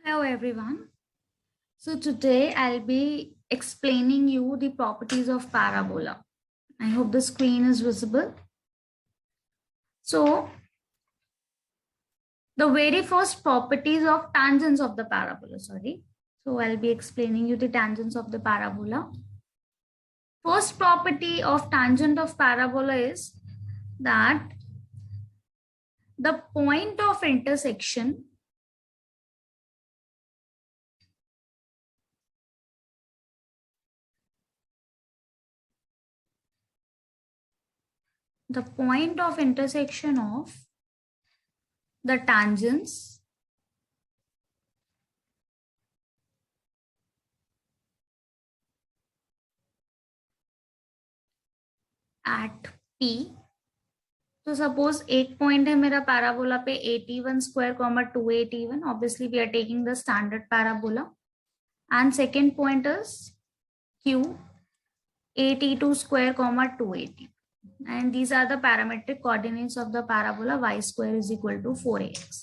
Hello everyone. So today I'll be explaining you the properties of parabola. I hope the screen is visible. So the very first properties of tangents of the parabola, So I'll be explaining you the tangents of the parabola. First property of tangent of parabola is that the point of intersection of the tangents at P. तो suppose एक point है मेरा parabola पे 81 square comma 281. Obviously we are taking the standard parabola. And second point is Q 82 square comma 280. And these are the parametric coordinates of the parabola y square is equal to 4ax.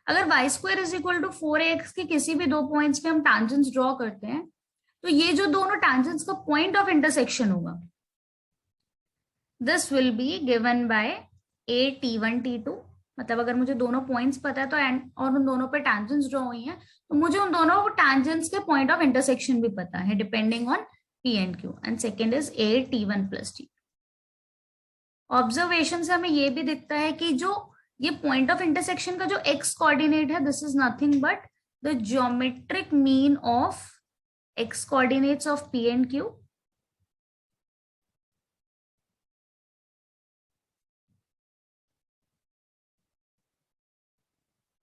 अगर y square is equal to 4ax के किसी भी दो points पे हम tangents draw करते हैं तो ये जो दोनों tangents का पॉइंट ऑफ इंटरसेक्शन होगा this will be given by a t1 t2. मतलब अगर मुझे दोनों पॉइंट्स पता है तो और उन दोनों पे tangents ड्रॉ हुई हैं तो मुझे उन दोनों tangents के पॉइंट ऑफ इंटरसेक्शन भी पता है depending on P and Q. And second is a t1 plus t. Observation से हमें ये भी दिखता है कि जो ये पॉइंट ऑफ इंटरसेक्शन का जो x कोऑर्डिनेट है this is nothing but the geometric mean of x coordinates of P and Q.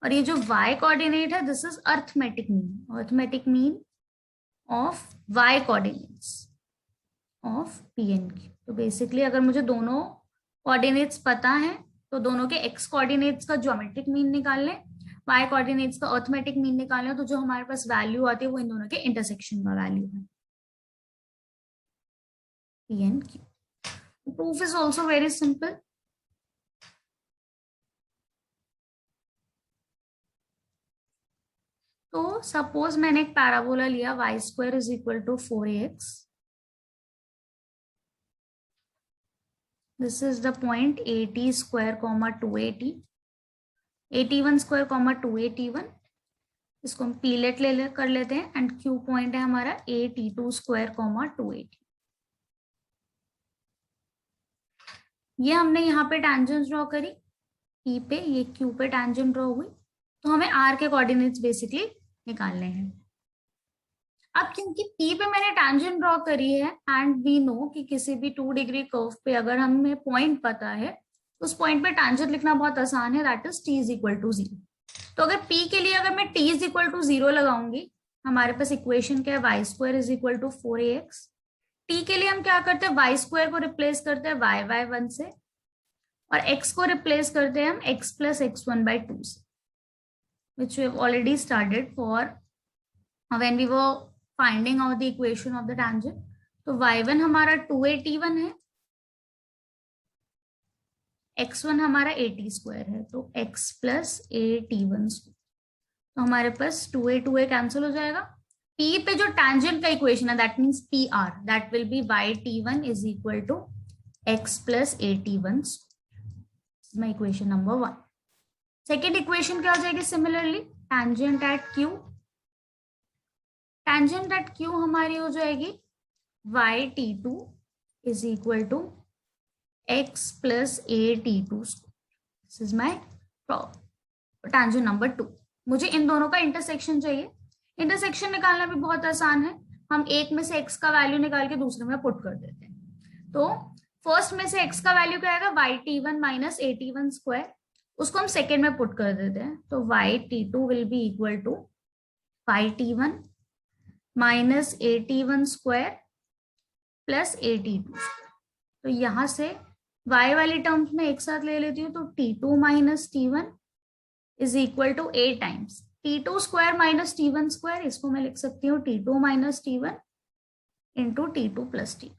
और ये जो y कोऑर्डिनेट है this is arithmetic mean of y coordinates of P and Q. तो basically अगर मुझे दोनों कोऑर्डिनेट्स पता है तो दोनों के x कोऑर्डिनेट्स का ज्योमेट्रिक मीन निकाल लें, y कोऑर्डिनेट्स का अर्थमेटिक मीन निकाल लें, तो जो हमारे पास वैल्यू आती है वो इन दोनों के इंटरसेक्शन का वैल्यू है P and Q. Proof is also very simple. तो सपोज मैंने एक पैराबोला लिया y square is equal to 4ax. This is the point 80 square comma 280, 81 square comma 281. इसको हम पीलेट कर लेते हैं एंड Q पॉइंट है हमारा AT2 स्क्वायर कॉमा 280. ये हमने यहाँ पे टेंजेंट ड्रॉ करी P पे, ये Q पे टेंजेंट ड्रॉ हुई, तो हमें R के कोऑर्डिनेट्स बेसिकली निकालने हैं. अब क्योंकि P पे मैंने टेंजेंट ड्रॉ करी है एंड वी नो कि किसी भी 2 डिग्री कर्व पे अगर हमें पॉइंट पता है तो उस पॉइंट पे टेंजेंट लिखना बहुत आसान है, that is T is equal to 0. तो अगर P के लिए अगर मैं T इज इक्वल टू 0 लगाऊंगी, हमारे पास इक्वेशन क्या है y square is equal to 4ax. T के लिए हम क्या करते हैं, y स्क्वायर को रिप्लेस करते हैं y1 से और x को रिप्लेस करते हैं हम x प्लस x1 by 2 से, which we have already started for when we were finding out the equation of the tangent. तो y1 हमारा 281 है, x1 हमारा 80 स्क्वायर है, तो x प्लस AT1 स्क्वायर. तो हमारे पास 2a कैंसिल हो जाएगा. P पे जो tangent का इक्वेशन है that means PR, that will be yt1 is equal to x plus AT1. My equation number 1. Second equation क्या हो जाएगी सिमिलरली, टेंजेंट एट Q हमारी हो जाएगी yt2 is equal to x plus AT2. This is my tangent number 2. मुझे इन दोनों का intersection चाहिए. इंटरसेक्शन निकालना भी बहुत आसान है, हम एक में से x का वैल्यू निकाल के दूसरे में पुट कर देते हैं. तो फर्स्ट में से x का वैल्यू क्या आएगा, yt1 माइनस AT1 स्क्वायर, उसको हम सेकेंड में पुट कर देते हैं. तो yt2 will be equal to yt1 minus AT1 square plus AT2. तो यहां से y वाली टर्म्स में एक साथ ले लेती हूँ, तो T2 minus T1 is equal to A times T2 square minus T1 square. इसको मैं लिख सकती हूँ T2 minus T1 into T2 plus T.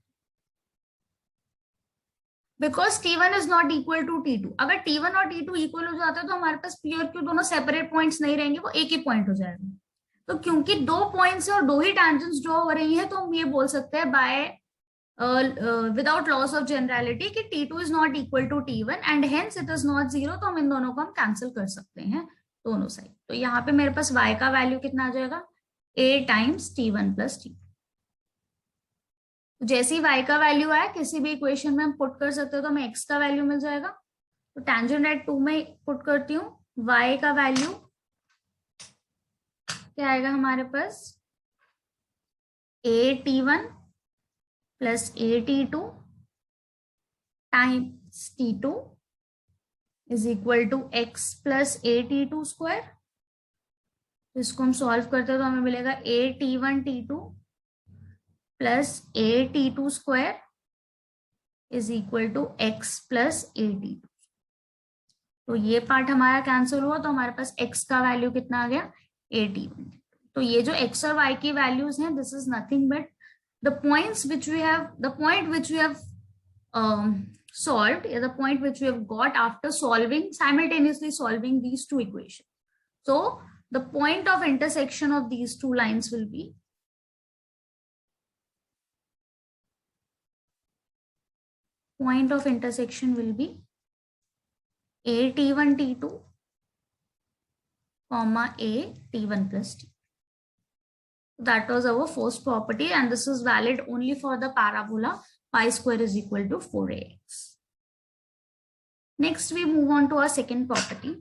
Because T1 is not equal to T2। अगर T1 और T2 इक्वल हो जाता है तो हमारे पास P और Q दोनों सेपरेट पॉइंट्स नहीं रहेंगे, वो एक ही पॉइंट हो जाएगा। तो क्योंकि दो पॉइंट्स और दो ही टेंजेंट्स ड्रॉ हो रही हैं, तो हम ये बोल सकते हैं by without loss of generality कि T2 is not equal to T1 and hence it is not zero. तो हम इन दोनों को हम कैंसिल कर सकते हैं दोनों साइड। तो यहाँ पे मेरे पास y का वैल्यू कितना आ जाएगा, a times T1 plus T2। जैसे ही y का वैल्यू आया किसी भी इक्वेशन में हम पुट कर सकते हो, तो हमें x का वैल्यू मिल जाएगा। तो टेंजेंट एट 2 में पुट करती हूँ, y का वैल्यू क्या आएगा हमारे पास, a T1 plus a T2 times T2 is equal to x plus a T2 square. इसको हम सॉल्व करते हैं तो हमें मिलेगा a T1 T2 plus a T2 square is equal to x plus a T2। तो ये पार्ट हमारा कैंसिल हुआ, तो हमारे पास x का वैल्यू कितना आ गया, a T1। तो ये जो x और y की वैल्यूज हैं, this is nothing but the points which we have, the point which we have solved, the point which we have got after solving, simultaneously solving these two equations. So the point of intersection of these two lines will be a T1 T2 comma a T1 plus T. That was our first property, and this is valid only for the parabola pi square is equal to 4ax. Next we move on to our second property.